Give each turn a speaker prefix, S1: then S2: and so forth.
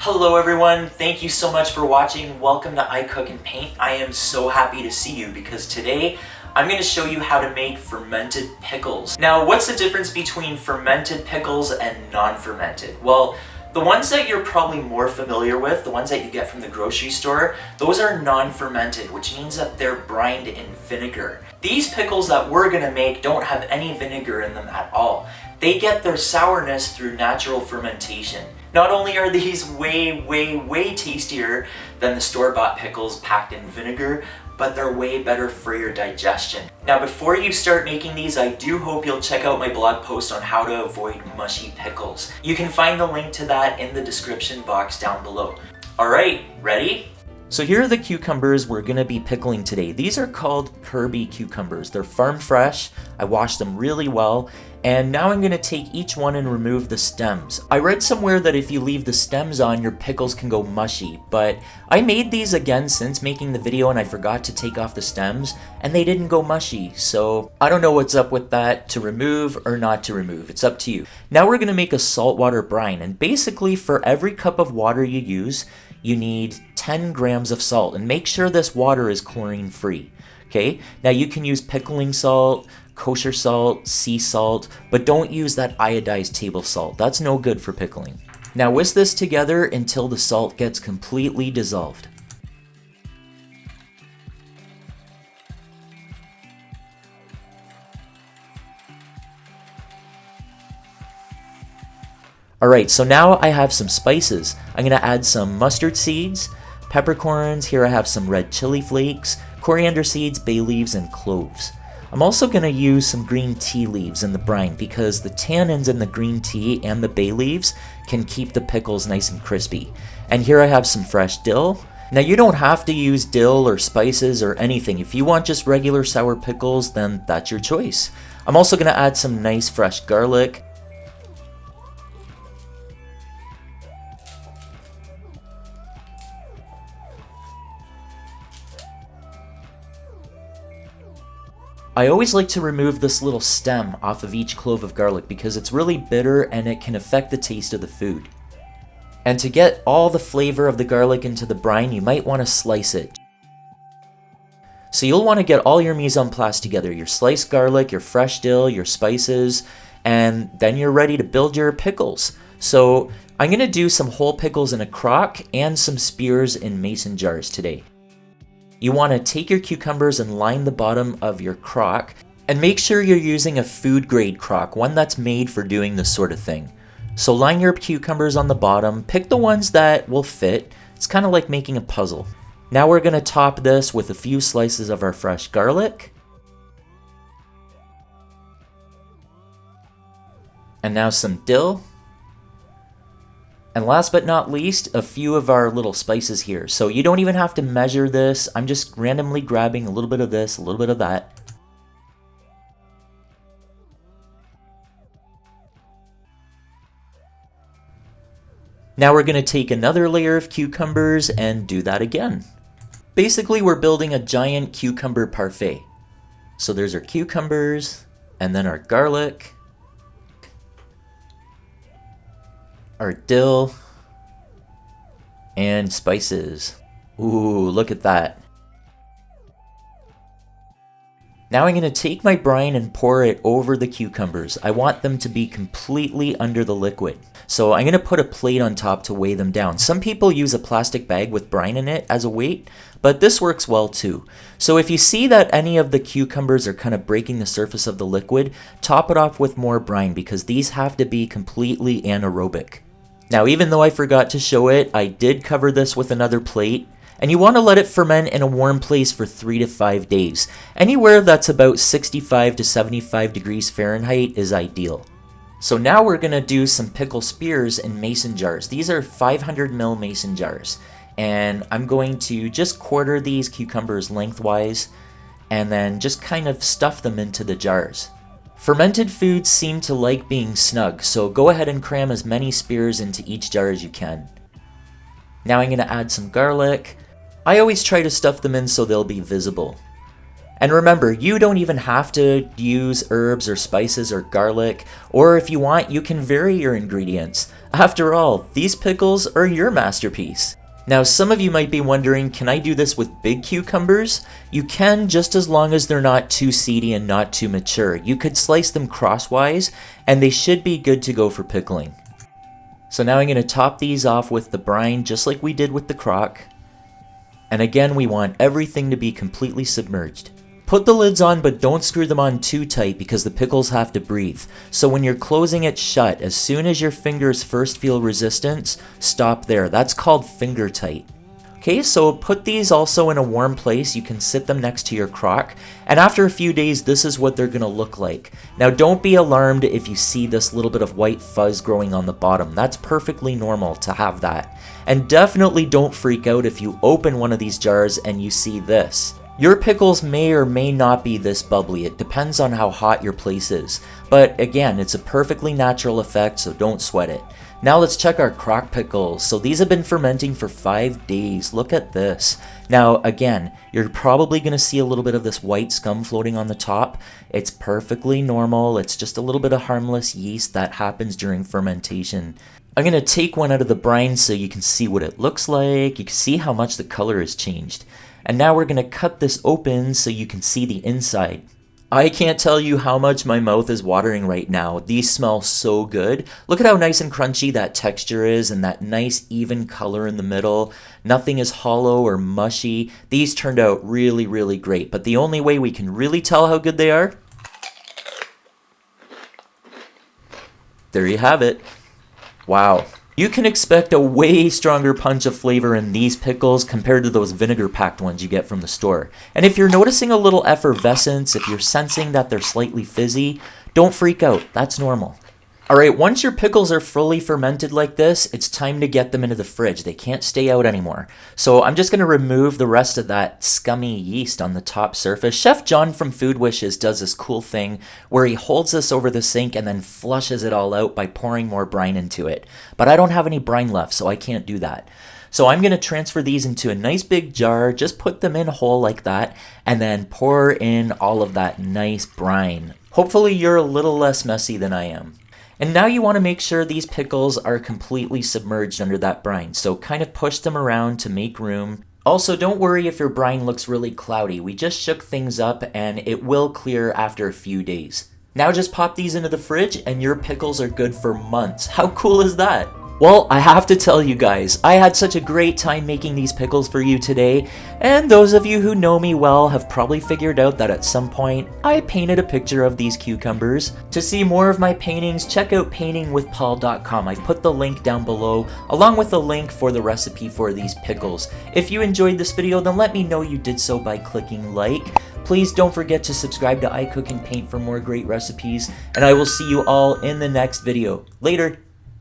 S1: Hello everyone, thank you so much for watching. Welcome to I Cook and Paint. I am so happy to see you because today I'm going to show you how to make fermented pickles. Now, what's the difference between fermented pickles and non-fermented? Well, the ones that you're probably more familiar with, the ones that you get from the grocery store, those are non-fermented, which means that they're brined in vinegar. These pickles that we're going to make don't have any vinegar in them at all. They get their sourness through natural fermentation. Not only are these way tastier than the store-bought pickles packed in vinegar, but they're way better for your digestion. Now, before you start making these, I do hope you'll check out my blog post on how to avoid mushy pickles. You can find the link to that in the description box down below. All right, ready? So here are the cucumbers we're gonna be pickling today. These are called Kirby cucumbers. They're farm fresh. I washed them really well. And now I'm gonna take each one and remove the stems. I read somewhere that if you leave the stems on, your pickles can go mushy, but I made these again since making the video and I forgot to take off the stems, and they didn't go mushy, so I don't know what's up with that, to remove or not to remove. It's up to you. Now we're gonna make a saltwater brine, and basically for every cup of water you use, you need 10 grams of salt, and make sure this water is chlorine free. Okay, now you can use pickling salt, kosher salt, sea salt, but don't use that iodized table salt. That's no good for pickling. Now whisk this together until the salt gets completely dissolved. Alright, so now I have some spices. I'm going to add some mustard seeds, peppercorns, here I have some red chili flakes, coriander seeds, bay leaves, and cloves. I'm also going to use some green tea leaves in the brine because the tannins in the green tea and the bay leaves can keep the pickles nice and crispy. And here I have some fresh dill. Now you don't have to use dill or spices or anything. If you want just regular sour pickles, then that's your choice. I'm also going to add some nice fresh garlic. I always like to remove this little stem off of each clove of garlic because it's really bitter and it can affect the taste of the food. And to get all the flavor of the garlic into the brine, you might want to slice it. So you'll want to get all your mise en place together, your sliced garlic, your fresh dill, your spices, and then you're ready to build your pickles. So I'm going to do some whole pickles in a crock and some spears in mason jars today. You want to take your cucumbers and line the bottom of your crock, and make sure you're using a food grade crock, one that's made for doing this sort of thing. So line your cucumbers on the bottom, pick the ones that will fit. It's kind of like making a puzzle. Now we're going to top this with a few slices of our fresh garlic. And now some dill. And last but not least, a few of our little spices here. So you don't even have to measure this. I'm just randomly grabbing a little bit of this, a little bit of that. Now we're going to take another layer of cucumbers and do that again. Basically, we're building a giant cucumber parfait. So there's our cucumbers, and then our garlic, our dill, and spices. Ooh, look at that. Now I'm going to take my brine and pour it over the cucumbers. I want them to be completely under the liquid. So I'm going to put a plate on top to weigh them down. Some people use a plastic bag with brine in it as a weight, but this works well too. So if you see that any of the cucumbers are kind of breaking the surface of the liquid, top it off with more brine because these have to be completely anaerobic. Now, even though I forgot to show it, I did cover this with another plate, and you want to let it ferment in a warm place for 3 to 5 days. Anywhere that's about 65 to 75 degrees Fahrenheit is ideal. So now we're going to do some pickle spears in mason jars. These are 500 ml mason jars, and I'm going to just quarter these cucumbers lengthwise, and then just kind of stuff them into the jars. Fermented foods seem to like being snug, so go ahead and cram as many spears into each jar as you can. Now I'm going to add some garlic. I always try to stuff them in so they'll be visible. And remember, you don't even have to use herbs or spices or garlic, or if you want, you can vary your ingredients. After all, these pickles are your masterpiece. Now, some of you might be wondering, can I do this with big cucumbers? You can, just as long as they're not too seedy and not too mature. You could slice them crosswise, and they should be good to go for pickling. So now I'm going to top these off with the brine, just like we did with the crock. And again, we want everything to be completely submerged. Put the lids on, but don't screw them on too tight because the pickles have to breathe. So when you're closing it shut, as soon as your fingers first feel resistance, stop there. That's called finger tight. Okay, so put these also in a warm place. You can sit them next to your crock. And after a few days, this is what they're gonna look like. Now, don't be alarmed if you see this little bit of white fuzz growing on the bottom. That's perfectly normal to have that. And definitely don't freak out if you open one of these jars and you see this. Your pickles may or may not be this bubbly. It depends on how hot your place is. But again, it's a perfectly natural effect, so don't sweat it. Now let's check our crock pickles. So these have been fermenting for 5 days. Look at this. Now again, you're probably going to see a little bit of this white scum floating on the top. It's perfectly normal. It's just a little bit of harmless yeast that happens during fermentation. I'm going to take one out of the brine so you can see what it looks like. You can see how much the color has changed. And now we're going to cut this open so you can see the inside. I can't tell you how much my mouth is watering right now. These smell so good. Look at how nice and crunchy that texture is and that nice even color in the middle. Nothing is hollow or mushy. These turned out really, really great. But the only way we can really tell how good they are, there you have it. Wow. You can expect a way stronger punch of flavor in these pickles compared to those vinegar-packed ones you get from the store. And if you're noticing a little effervescence, if you're sensing that they're slightly fizzy, don't freak out. That's normal. Alright, once your pickles are fully fermented like this, it's time to get them into the fridge. They can't stay out anymore. So I'm just going to remove the rest of that scummy yeast on the top surface. Chef John from Food Wishes does this cool thing where he holds this over the sink and then flushes it all out by pouring more brine into it. But I don't have any brine left, so I can't do that. So I'm going to transfer these into a nice big jar, just put them in whole like that, and then pour in all of that nice brine. Hopefully you're a little less messy than I am. And now you want to make sure these pickles are completely submerged under that brine, so kind of push them around to make room. Also, don't worry if your brine looks really cloudy. We just shook things up and it will clear after a few days. Now just pop these into the fridge and your pickles are good for months. How cool is that? Well, I have to tell you guys, I had such a great time making these pickles for you today, and those of you who know me well have probably figured out that at some point, I painted a picture of these cucumbers. To see more of my paintings, check out paintingwithpaul.com. I've put the link down below, along with a link for the recipe for these pickles. If you enjoyed this video, then let me know you did so by clicking like. Please don't forget to subscribe to I Cook and Paint for more great recipes, and I will see you all in the next video. Later!